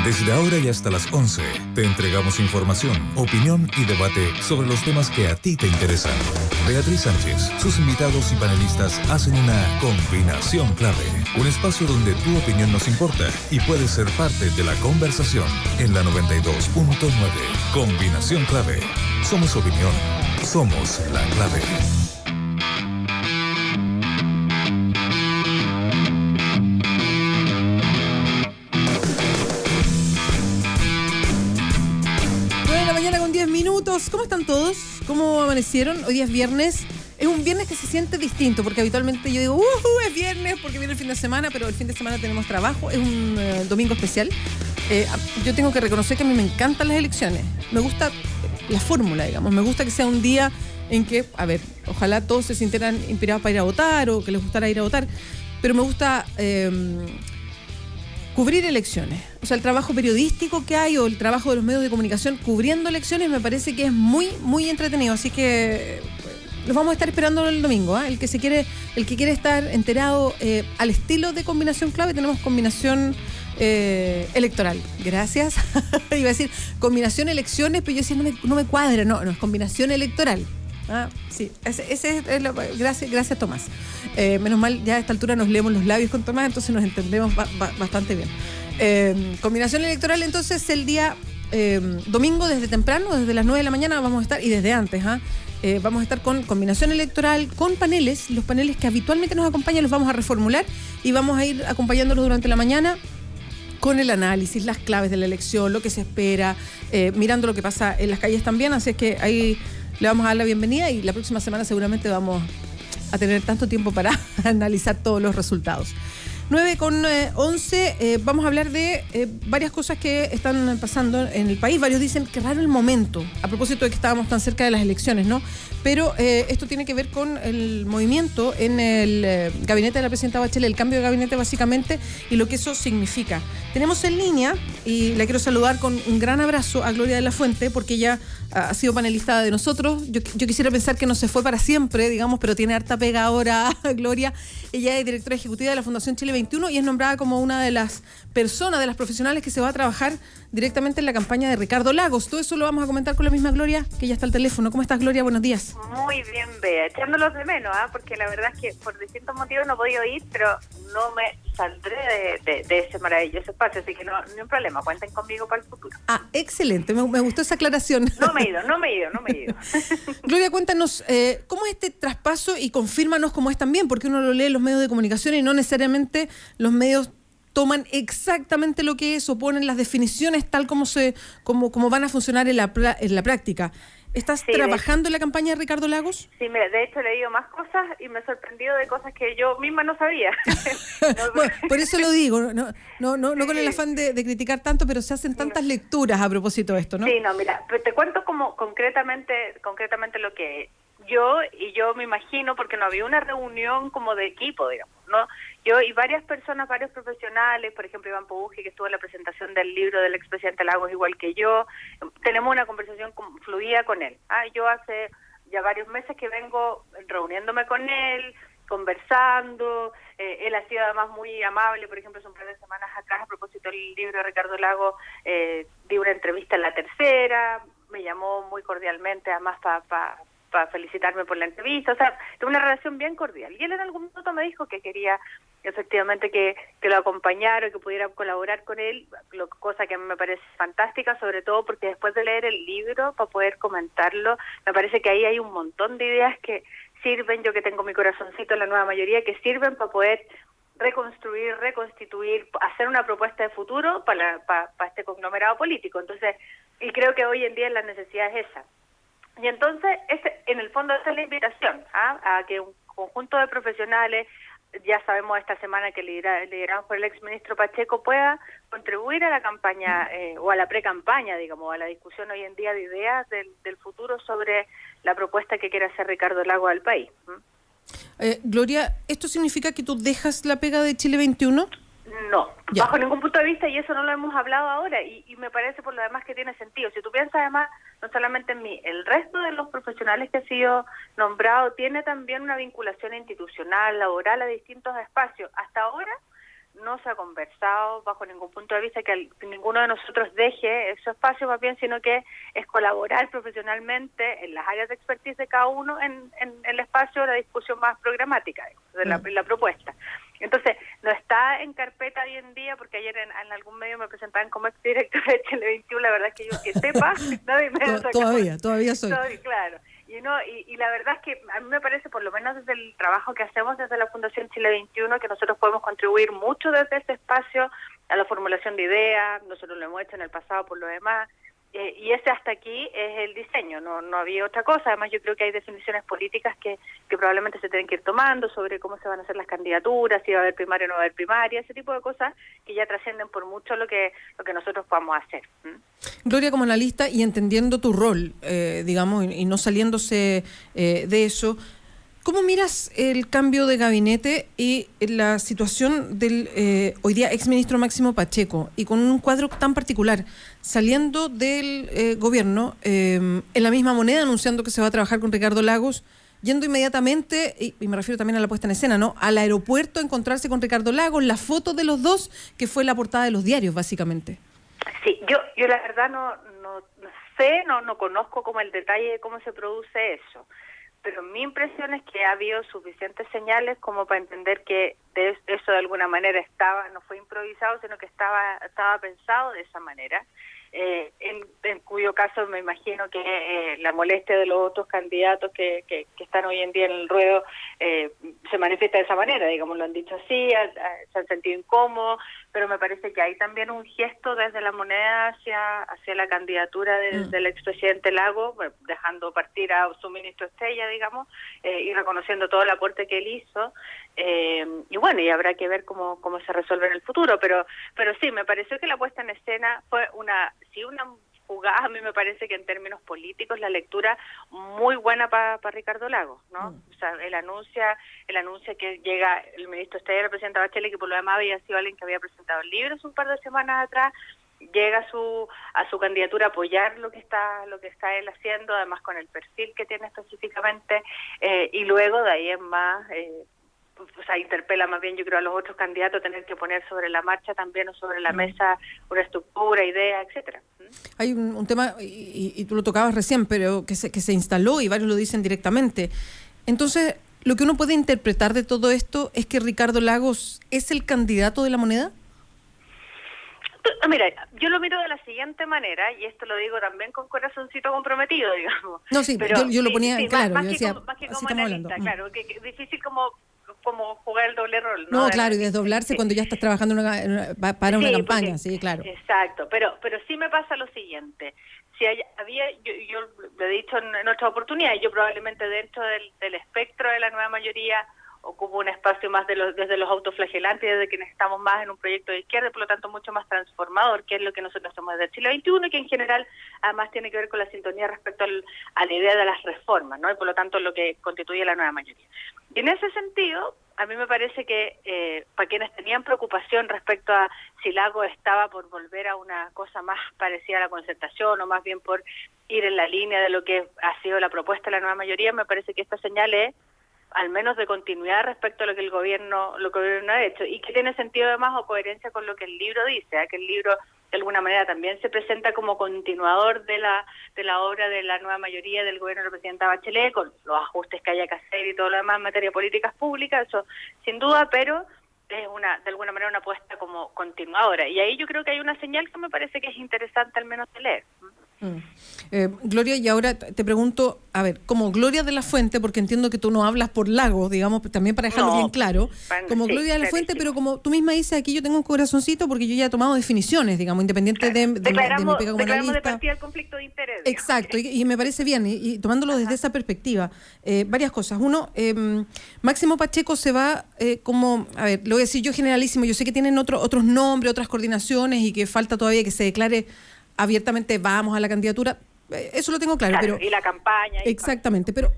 Desde ahora y hasta las 11, te entregamos información, opinión y debate sobre los temas que a ti te interesan. Beatriz Sánchez, sus invitados y panelistas hacen una combinación clave. Un espacio donde tu opinión nos importa y puedes ser parte de la conversación en la 92.9. Combinación clave. Somos opinión. Somos la clave. ¿Cómo están todos? ¿Cómo amanecieron? Hoy día es viernes. Es un viernes que se siente distinto, porque habitualmente yo digo, es viernes porque viene el fin de semana, pero el fin de semana tenemos trabajo. Es un domingo especial. Yo tengo que reconocer que a mí me encantan las elecciones. Me gusta la fórmula, digamos. Me gusta que sea un día en que, a ver, ojalá todos se sintieran inspirados para ir a votar o que les gustara ir a votar, pero me gusta cubrir elecciones. O sea, el trabajo periodístico que hay o el trabajo de los medios de comunicación cubriendo elecciones me parece que es muy, muy entretenido. Así que los vamos a estar esperando el domingo, ¿eh? El que quiere estar enterado al estilo de combinación clave, tenemos combinación electoral. Gracias. Iba a decir combinación elecciones, pero yo decía no me cuadra. No, es combinación electoral. Sí, gracias Tomás. Menos mal, ya a esta altura nos leemos los labios con Tomás, entonces nos entendemos bastante bien. Combinación electoral, entonces el día domingo desde temprano, desde las 9 de la mañana vamos a estar, y desde antes, vamos a estar con combinación electoral, con paneles. Los paneles que habitualmente nos acompañan los vamos a reformular y vamos a ir acompañándolos durante la mañana con el análisis, las claves de la elección, lo que se espera, mirando lo que pasa en las calles también, así es que ahí le vamos a dar la bienvenida y la próxima semana seguramente vamos a tener tanto tiempo para analizar todos los resultados. 9:11, vamos a hablar de varias cosas que están pasando en el país. Varios dicen que raro el momento, a propósito de que estábamos tan cerca de las elecciones, ¿no? Pero esto tiene que ver con el movimiento en el gabinete de la presidenta Bachelet, el cambio de gabinete básicamente, y lo que eso significa. Tenemos en línea, y la quiero saludar con un gran abrazo a Gloria de la Fuente, porque ella ha sido panelista de nosotros. Yo quisiera pensar que no se fue para siempre, digamos, pero tiene harta pega ahora, Gloria. Ella es directora ejecutiva de la Fundación Chile 21 y es nombrada como una de las personas, de las profesionales que se va a trabajar directamente en la campaña de Ricardo Lagos. Todo eso lo vamos a comentar con la misma Gloria, que ya está al teléfono. ¿Cómo estás, Gloria? Buenos días. Muy bien, Bea. Echándolos de menos, porque la verdad es que por distintos motivos no he podido ir, pero no me saldré de ese maravilloso espacio, así que no hay un problema. Cuenten conmigo para el futuro. Excelente. Me gustó esa aclaración. No me he ido. Gloria, cuéntanos, ¿cómo es este traspaso? Y confírmanos cómo es también, porque uno lo lee en los medios de comunicación y no necesariamente los medios toman exactamente lo que es o ponen las definiciones tal como van a funcionar en la práctica. ¿Estás trabajando en la campaña de Ricardo Lagos? Sí, de hecho he leído más cosas y me he sorprendido de cosas que yo misma no sabía. Bueno, por eso lo digo, no con el afán de criticar tanto, pero se hacen tantas lecturas a propósito de esto, ¿no? Sí, mira, te cuento como concretamente lo que yo me imagino, porque no había una reunión como de equipo, digamos, ¿no? Yo y varias personas, varios profesionales, por ejemplo Iván Pobuji, que estuvo en la presentación del libro del expresidente Lagos igual que yo, tenemos una conversación fluida con él. Yo hace ya varios meses que vengo reuniéndome con él, conversando, él ha sido además muy amable. Por ejemplo, hace un par de semanas atrás, a propósito del libro de Ricardo Lagos, di una entrevista en La Tercera, me llamó muy cordialmente, además para felicitarme por la entrevista, o sea, de una relación bien cordial. Y él en algún momento me dijo que quería efectivamente que lo acompañara, que pudiera colaborar con él, cosa que a mí me parece fantástica, sobre todo porque después de leer el libro, para poder comentarlo, me parece que ahí hay un montón de ideas que sirven, yo que tengo mi corazoncito en la nueva mayoría, que sirven para poder reconstruir, reconstituir, hacer una propuesta de futuro para este conglomerado político. Entonces, y creo que hoy en día la necesidad es esa. Y entonces, en el fondo, esa es la invitación, a que un conjunto de profesionales, ya sabemos esta semana que liderado por el exministro Pacheco, pueda contribuir a la campaña o a la pre-campaña, digamos, a la discusión hoy en día de ideas del futuro sobre la propuesta que quiere hacer Ricardo Lagos al país. Gloria, ¿esto significa que tú dejas la pega de Chile 21? No, ya. Bajo ningún punto de vista, y eso no lo hemos hablado ahora, y me parece por lo demás que tiene sentido. Si tú piensas además, no solamente en mí, el resto de los profesionales que ha sido nombrado tiene también una vinculación institucional, laboral a distintos espacios. Hasta ahora no se ha conversado bajo ningún punto de vista que ninguno de nosotros deje ese espacio más bien, sino que es colaborar profesionalmente en las áreas de expertise de cada uno en el espacio de la discusión más programática de la propuesta. Entonces, no está en carpeta hoy en día, porque ayer en algún medio me presentaban como exdirectora de Chile 21, la verdad es que yo que sepa, nadie me todavía soy. Claro. Y la verdad es que a mí me parece, por lo menos desde el trabajo que hacemos desde la Fundación Chile 21, que nosotros podemos contribuir mucho desde ese espacio a la formulación de ideas, nosotros lo hemos hecho en el pasado por lo demás, y ese hasta aquí es el diseño, no había otra cosa. Además yo creo que hay definiciones políticas que probablemente se tienen que ir tomando sobre cómo se van a hacer las candidaturas, si va a haber primaria o no va a haber primaria, ese tipo de cosas que ya trascienden por mucho lo que nosotros podamos hacer. Gloria, como analista y entendiendo tu rol, digamos, y no saliéndose de eso, ¿cómo miras el cambio de gabinete y la situación del hoy día exministro Máximo Pacheco, y con un cuadro tan particular, saliendo del gobierno, en la misma moneda, anunciando que se va a trabajar con Ricardo Lagos, yendo inmediatamente, y me refiero también a la puesta en escena, ¿no?, al aeropuerto a encontrarse con Ricardo Lagos, la foto de los dos, que fue la portada de los diarios, básicamente? Sí, yo la verdad no sé, no conozco como el detalle de cómo se produce eso, pero mi impresión es que ha habido suficientes señales como para entender que eso de alguna manera no fue improvisado, sino que estaba pensado de esa manera. En cuyo caso me imagino que la molestia de los otros candidatos que están hoy en día en el ruedo se manifiesta de esa manera, digamos, lo han dicho así, se han sentido incómodos, pero me parece que hay también un gesto desde la moneda hacia la candidatura del expresidente Lagos, dejando partir a su ministro estrella, digamos, y reconociendo todo el aporte que él hizo, y bueno, y habrá que ver cómo se resuelve en el futuro, pero sí, me pareció que la puesta en escena fue una jugada, a mí me parece que en términos políticos la lectura muy buena para Ricardo Lagos, ¿no? O sea, él anuncia que llega el ministro estrella, la presidenta Bachelet, que por lo demás había sido alguien que había presentado el libro hace un par de semanas atrás, llega a su candidatura a apoyar lo que está él haciendo, además con el perfil que tiene específicamente, y luego de ahí en más o sea, interpela más bien, yo creo, a los otros candidatos a tener que poner sobre la marcha también o sobre la mesa una estructura, idea, etcétera. Hay un tema, y tú lo tocabas recién, pero que se instaló y varios lo dicen directamente. Entonces, lo que uno puede interpretar de todo esto es que Ricardo Lagos es el candidato de la moneda. Mira, yo lo miro de la siguiente manera, y esto lo digo también con corazoncito comprometido, digamos. No, sí, pero yo lo ponía claro. Más yo que decía, como analista, claro, que es difícil como jugar el doble rol, ¿no? No, claro, y desdoblarse cuando ya estás trabajando para una campaña, sí, claro. Exacto, pero sí me pasa lo siguiente. Si yo lo he dicho en otras oportunidades, yo probablemente dentro del espectro de la nueva mayoría ocupo un espacio más desde los autoflagelantes, desde quienes estamos más en un proyecto de izquierda, y por lo tanto mucho más transformador, que es lo que nosotros hacemos desde Chile 21, y que en general además tiene que ver con la sintonía respecto a la idea de las reformas, ¿no? Y por lo tanto lo que constituye la nueva mayoría. Y en ese sentido, a mí me parece que para quienes tenían preocupación respecto a si Lagos estaba por volver a una cosa más parecida a la concertación, o más bien por ir en la línea de lo que ha sido la propuesta de la nueva mayoría, me parece que esta señal es al menos de continuidad respecto a lo que el gobierno ha hecho, y que tiene sentido además o coherencia con lo que el libro dice, que el libro de alguna manera también se presenta como continuador de la obra de la nueva mayoría del gobierno de la presidenta Bachelet, con los ajustes que haya que hacer y todo lo demás en materia de políticas públicas, eso sin duda, pero es de alguna manera una apuesta como continuadora, y ahí yo creo que hay una señal que me parece que es interesante al menos de leer. Gloria, y ahora te pregunto, a ver, como Gloria de la Fuente, porque entiendo que tú no hablas por Lagos, digamos, también para dejarlo bien claro, como Gloria de la Fuente, pero como tú misma dices, aquí yo tengo un corazoncito porque yo ya he tomado definiciones, digamos, independiente de mi pega como analista. De partida el conflicto de interés. Exacto, y me parece bien, y tomándolo desde esa perspectiva, varias cosas. Uno, Máximo Pacheco se va como, a ver, lo voy a decir yo generalísimo, yo sé que tienen otros nombres, otras coordinaciones, y que falta todavía que se declare abiertamente vamos a la candidatura, eso lo tengo claro, pero y la campaña. Exactamente, pero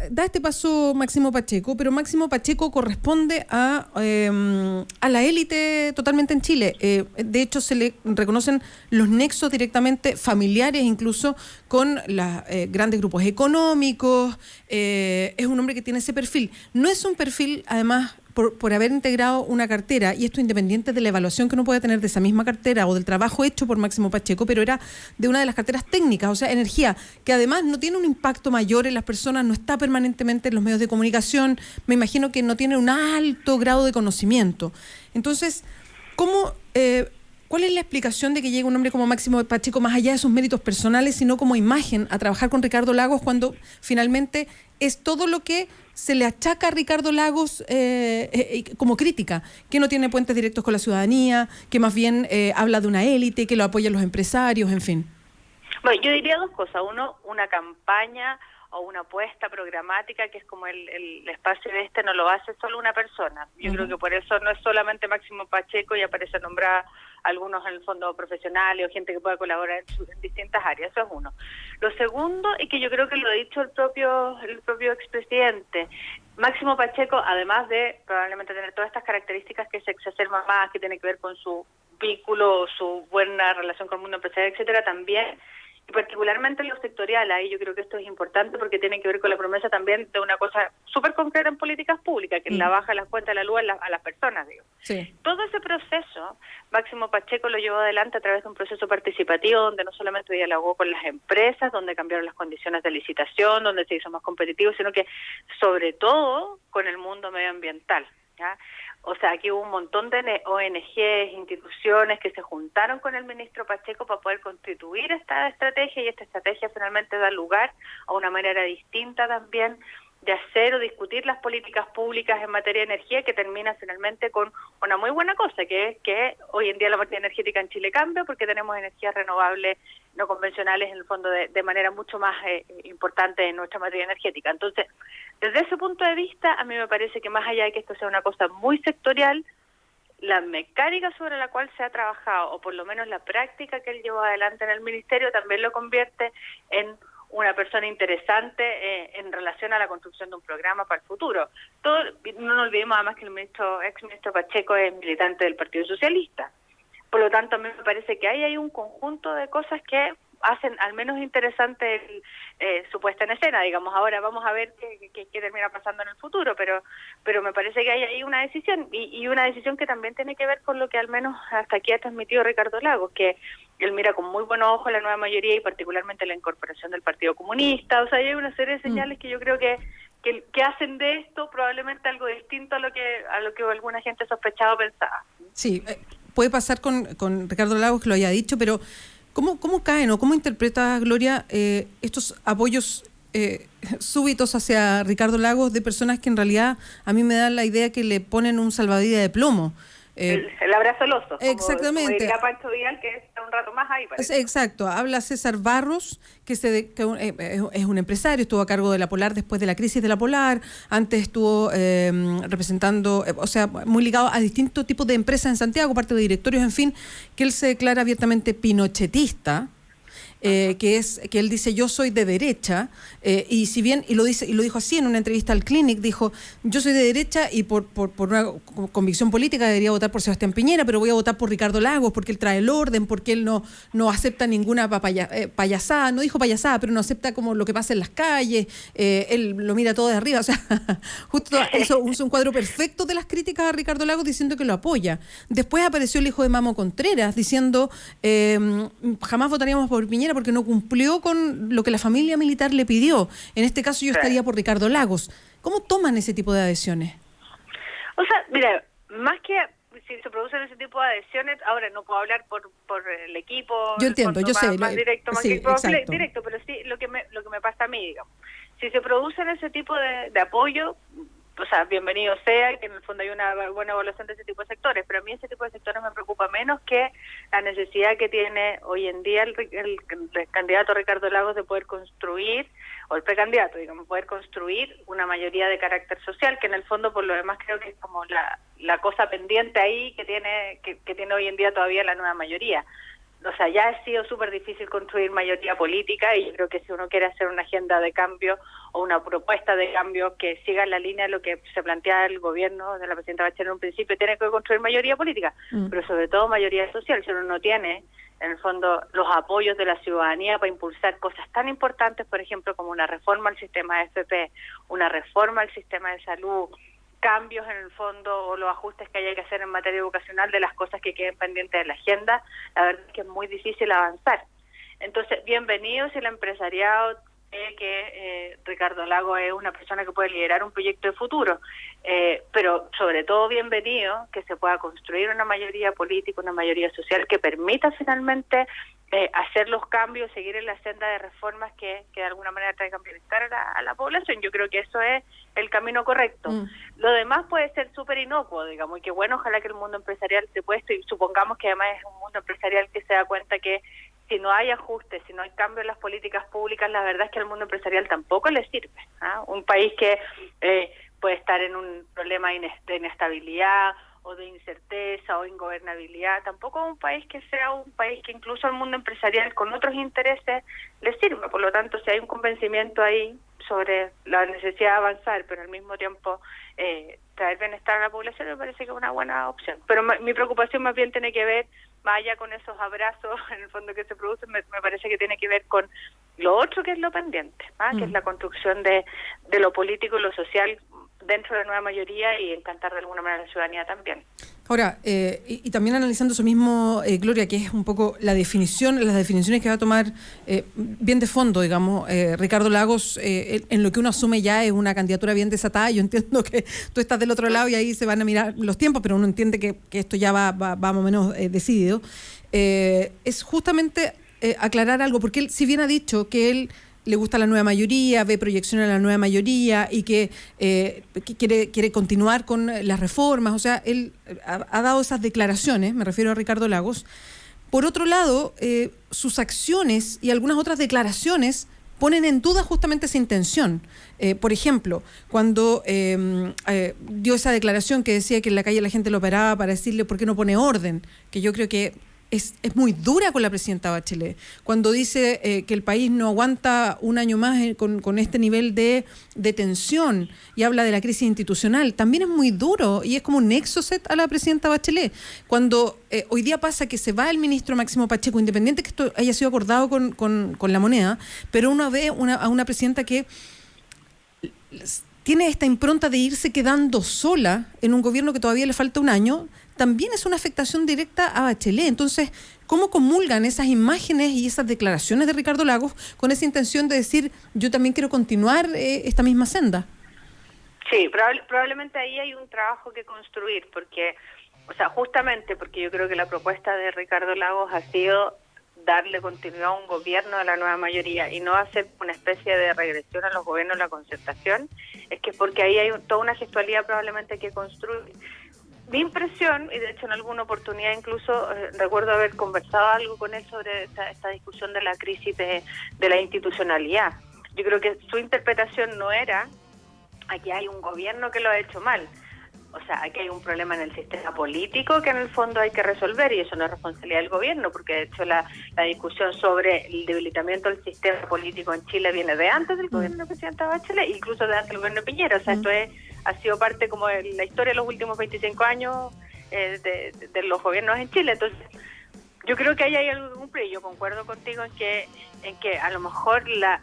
da este paso Máximo Pacheco, pero Máximo Pacheco corresponde a la élite totalmente en Chile. De hecho, se le reconocen los nexos directamente familiares, incluso con los grandes grupos económicos. Es un hombre que tiene ese perfil. No es un perfil, además, por haber integrado una cartera, y esto independiente de la evaluación que uno pueda tener de esa misma cartera o del trabajo hecho por Máximo Pacheco, pero era de una de las carteras técnicas, o sea, energía, que además no tiene un impacto mayor en las personas, no está permanentemente en los medios de comunicación, me imagino que no tiene un alto grado de conocimiento. Entonces, ¿cuál es la explicación de que llegue un hombre como Máximo Pacheco, más allá de sus méritos personales, sino como imagen, a trabajar con Ricardo Lagos, cuando finalmente es todo lo que se le achaca a Ricardo Lagos como crítica, que no tiene puentes directos con la ciudadanía, que más bien habla de una élite, que lo apoyan los empresarios, en fin? Bueno, yo diría dos cosas. Uno, una campaña o una apuesta programática, que es como el espacio de no lo hace solo una persona. Yo creo que por eso no es solamente Máximo Pacheco, y aparece nombrada algunos en el fondo profesionales o gente que pueda colaborar en distintas áreas. Eso es uno. Lo segundo, y que yo creo que lo ha dicho el propio expresidente, Máximo Pacheco, además de probablemente tener todas estas características que se exacerban más, que tiene que ver con su vínculo, su buena relación con el mundo empresarial, etcétera, también, y particularmente en lo sectorial, ahí yo creo que esto es importante porque tiene que ver con la promesa también de una cosa súper concreta en políticas públicas, que es la baja de las cuentas de la luz a las personas, digo. Sí. Todo ese proceso, Máximo Pacheco lo llevó adelante a través de un proceso participativo donde no solamente dialogó con las empresas, donde cambiaron las condiciones de licitación, donde se hizo más competitivo, sino que sobre todo con el mundo medioambiental, ¿ya? O sea, aquí hubo un montón de ONGs, instituciones que se juntaron con el ministro Pacheco para poder constituir esta estrategia, y esta estrategia finalmente da lugar a una manera distinta también de hacer o discutir las políticas públicas en materia de energía, que termina finalmente con una muy buena cosa, que es que hoy en día la materia energética en Chile cambia porque tenemos energías renovables no convencionales en el fondo de manera mucho más importante en nuestra materia energética. Entonces, desde ese punto de vista, a mí me parece que más allá de que esto sea una cosa muy sectorial, la mecánica sobre la cual se ha trabajado, o por lo menos la práctica que él llevó adelante en el ministerio, también lo convierte en una persona interesante en relación a la construcción de un programa para el futuro. No nos olvidemos además que el ex-ministro Pacheco es militante del Partido Socialista. Por lo tanto, a mí me parece que hay un conjunto de cosas que hacen al menos interesante su puesta en escena, digamos. Ahora vamos a ver qué termina pasando en el futuro, pero me parece que hay ahí una decisión, y una decisión que también tiene que ver con lo que al menos hasta aquí ha transmitido Ricardo Lagos, que él mira con muy buenos ojos la nueva mayoría y particularmente la incorporación del Partido Comunista. O sea, hay una serie de señales que yo creo que hacen de esto probablemente algo distinto a lo que alguna gente sospechaba o pensaba. Sí, puede pasar con Ricardo Lagos, que lo haya dicho, pero ¿cómo caen o cómo interpreta, Gloria, estos apoyos súbitos hacia Ricardo Lagos de personas que en realidad a mí me dan la idea que le ponen un salvavidas de plomo? El abrazo al oso. Exactamente. Como diría Pancho Vidal, que está un rato más ahí. Parece. Exacto. Habla César Barros, que es un empresario, estuvo a cargo de la Polar después de la crisis de la Polar, antes estuvo representando, o sea, muy ligado a distintos tipos de empresas en Santiago, parte de directorios, en fin, que él se declara abiertamente pinochetista. Que él dice yo soy de derecha, y si bien y lo dijo así en una entrevista al Clinic, dijo yo soy de derecha y por una convicción política debería votar por Sebastián Piñera, pero voy a votar por Ricardo Lagos porque él trae el orden, porque él no acepta ninguna payasada, no dijo payasada, pero no acepta como lo que pasa en las calles, él lo mira todo de arriba, o sea, justo hizo un cuadro perfecto de las críticas a Ricardo Lagos diciendo que lo apoya. Después apareció el hijo de Mamo Contreras diciendo jamás votaríamos por Piñera porque no cumplió con lo que la familia militar le pidió. En este caso yo estaría por Ricardo Lagos. ¿Cómo toman ese tipo de adhesiones? O sea, mira, más que si se producen ese tipo de adhesiones, ahora no puedo hablar por el equipo. Yo entiendo, yo sé. Más directo, más sí, que directo, pero sí lo que me pasa a mí, digamos. Si se producen ese tipo de apoyo, o sea, bienvenido sea, que en el fondo hay una buena evaluación de ese tipo de sectores, pero a mí ese tipo de sectores me preocupa menos que la necesidad que tiene hoy en día el candidato Ricardo Lagos de poder construir, o el precandidato, digamos, poder construir una mayoría de carácter social, que en el fondo por lo demás creo que es como la cosa pendiente ahí que tiene hoy en día todavía la nueva mayoría. O sea, ya ha sido súper difícil construir mayoría política, y yo creo que si uno quiere hacer una agenda de cambio o una propuesta de cambio que siga en la línea de lo que se plantea el gobierno de la presidenta Bachelet en un principio, tiene que construir mayoría política, pero sobre todo mayoría social. Si uno no tiene, en el fondo, los apoyos de la ciudadanía para impulsar cosas tan importantes, por ejemplo, como una reforma al sistema de FP, una reforma al sistema de salud, cambios en el fondo o los ajustes que haya que hacer en materia educacional de las cosas que queden pendientes de la agenda, la verdad es que es muy difícil avanzar. Entonces, bienvenido si el empresariado cree que Ricardo Lagos es una persona que puede liderar un proyecto de futuro, pero sobre todo bienvenido que se pueda construir una mayoría política, una mayoría social que permita finalmente hacer los cambios, seguir en la senda de reformas que de alguna manera traigan bienestar a la población. Yo creo que eso es el camino correcto. Lo demás puede ser súper inocuo, digamos, y que bueno, ojalá que el mundo empresarial se puesto, y supongamos que además es un mundo empresarial que se da cuenta que si no hay ajustes, si no hay cambio en las políticas públicas, la verdad es que al mundo empresarial tampoco le sirve. Un país que puede estar en un problema de inestabilidad o de incerteza o ingobernabilidad, tampoco es un país que sea un país que incluso al mundo empresarial con otros intereses le sirva. Por lo tanto, si hay un convencimiento ahí sobre la necesidad de avanzar, pero al mismo tiempo traer bienestar a la población, me parece que es una buena opción. Pero mi preocupación más bien tiene que ver, más allá con esos abrazos en el fondo que se producen, me parece que tiene que ver con lo otro que es lo pendiente, que es la construcción de lo político y lo social dentro de la nueva mayoría y encantar de alguna manera a la ciudadanía también. Ahora, y también analizando eso mismo, Gloria, que es un poco las definiciones que va a tomar bien de fondo, digamos, Ricardo Lagos, en lo que uno asume ya es una candidatura bien desatada. Yo entiendo que tú estás del otro lado y ahí se van a mirar los tiempos, pero uno entiende que esto ya va más o menos decidido. Es justamente aclarar algo, porque él, si bien ha dicho que él le gusta la nueva mayoría, ve proyección a la nueva mayoría y que quiere continuar con las reformas. O sea, él ha dado esas declaraciones, me refiero a Ricardo Lagos. Por otro lado, sus acciones y algunas otras declaraciones ponen en duda justamente esa intención. Por ejemplo, cuando dio esa declaración que decía que en la calle la gente lo paraba para decirle por qué no pone orden, que yo creo que es muy dura con la presidenta Bachelet, cuando dice que el país no aguanta un año más con este nivel de tensión y habla de la crisis institucional, también es muy duro y es como un exocet a la presidenta Bachelet. Cuando hoy día pasa que se va el ministro Máximo Pacheco, independiente que esto haya sido acordado con la moneda, pero uno ve a una presidenta que tiene esta impronta de irse quedando sola en un gobierno que todavía le falta un año, también es una afectación directa a Bachelet. Entonces, ¿cómo comulgan esas imágenes y esas declaraciones de Ricardo Lagos con esa intención de decir, yo también quiero continuar esta misma senda? Sí, probablemente ahí hay un trabajo que construir, porque, o sea, justamente porque yo creo que la propuesta de Ricardo Lagos ha sido darle continuidad a un gobierno de la nueva mayoría y no hacer una especie de regresión a los gobiernos de la concertación, es que porque ahí hay toda una gestualidad probablemente que construir. Mi impresión, y de hecho en alguna oportunidad incluso recuerdo haber conversado algo con él sobre esta discusión de la crisis de la institucionalidad. Yo creo que su interpretación no era, aquí hay un gobierno que lo ha hecho mal. O sea, aquí hay un problema en el sistema político que en el fondo hay que resolver y eso no es responsabilidad del gobierno, porque de hecho la discusión sobre el debilitamiento del sistema político en Chile viene de antes del gobierno del presidente Bachelet, incluso de antes del gobierno de Piñera. O sea, esto ha sido parte como de la historia de los últimos 25 años de los gobiernos en Chile. Entonces, yo creo que ahí hay algún problema. Yo concuerdo contigo en que a lo mejor la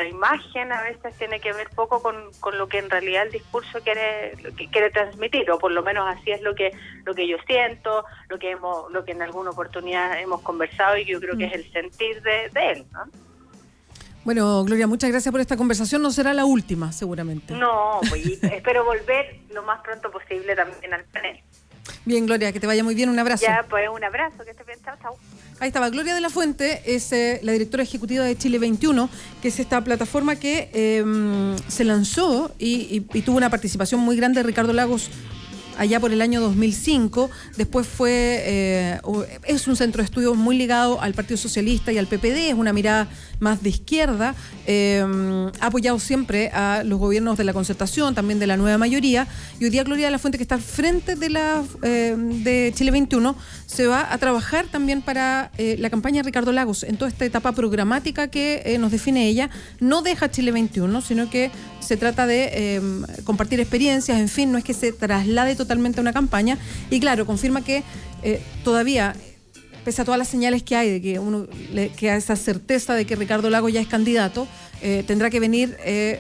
imagen a veces tiene que ver poco con lo que en realidad el discurso quiere transmitir, o por lo menos así es lo que yo siento, lo que en alguna oportunidad hemos conversado y yo creo que es el sentir de él, ¿no? Bueno, Gloria, muchas gracias por esta conversación. No será la última, seguramente. No, pues espero volver lo más pronto posible también al panel. Bien, Gloria, que te vaya muy bien. Un abrazo. Ya, pues un abrazo, que estés bien. Chao, chao. Ahí estaba Gloria de la Fuente, es la directora ejecutiva de Chile 21, que es esta plataforma que se lanzó y tuvo una participación muy grande de Ricardo Lagos allá por el año 2005. Después es un centro de estudios muy ligado al Partido Socialista y al PPD, es una mirada más de izquierda, ha apoyado siempre a los gobiernos de la concertación, también de la nueva mayoría, y hoy día Gloria de la Fuente, que está al frente de Chile 21, se va a trabajar también para la campaña de Ricardo Lagos en toda esta etapa programática que nos define ella. No deja Chile 21, sino que se trata de compartir experiencias, en fin, no es que se traslade totalmente a una campaña, y claro, confirma que todavía pese a todas las señales que hay de que uno que a esa certeza de que Ricardo Lagos ya es candidato, tendrá que venir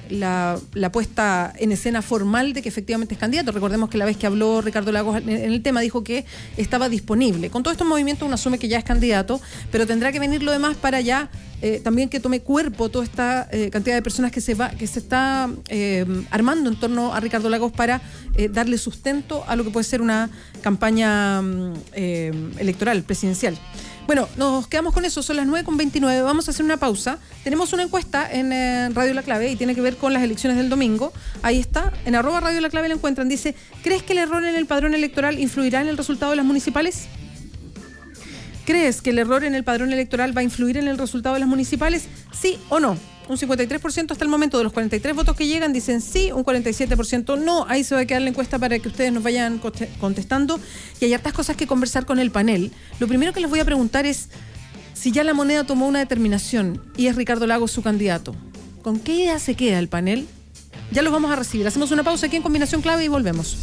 la puesta en escena formal de que efectivamente es candidato. Recordemos que la vez que habló Ricardo Lagos en el tema dijo que estaba disponible. Con todos estos movimientos uno asume que ya es candidato, pero tendrá que venir lo demás para ya también que tome cuerpo toda esta cantidad de personas que se está armando en torno a Ricardo Lagos para darle sustento a lo que puede ser una campaña electoral, presidencial. Bueno, nos quedamos con eso, son las 9:29, vamos a hacer una pausa. Tenemos una encuesta en Radio La Clave y tiene que ver con las elecciones del domingo. Ahí está, en @Radio La Clave la encuentran. Dice, ¿crees que el error en el padrón electoral influirá en el resultado de las municipales? ¿Crees que el error en el padrón electoral va a influir en el resultado de las municipales? ¿Sí o no? Un 53% hasta el momento de los 43 votos que llegan dicen sí, un 47% no. Ahí se va a quedar la encuesta para que ustedes nos vayan contestando. Y hay hartas cosas que conversar con el panel. Lo primero que les voy a preguntar es si ya la Moneda tomó una determinación y es Ricardo Lagos su candidato. ¿Con qué idea se queda el panel? Ya los vamos a recibir. Hacemos una pausa aquí en Combinación Clave y volvemos.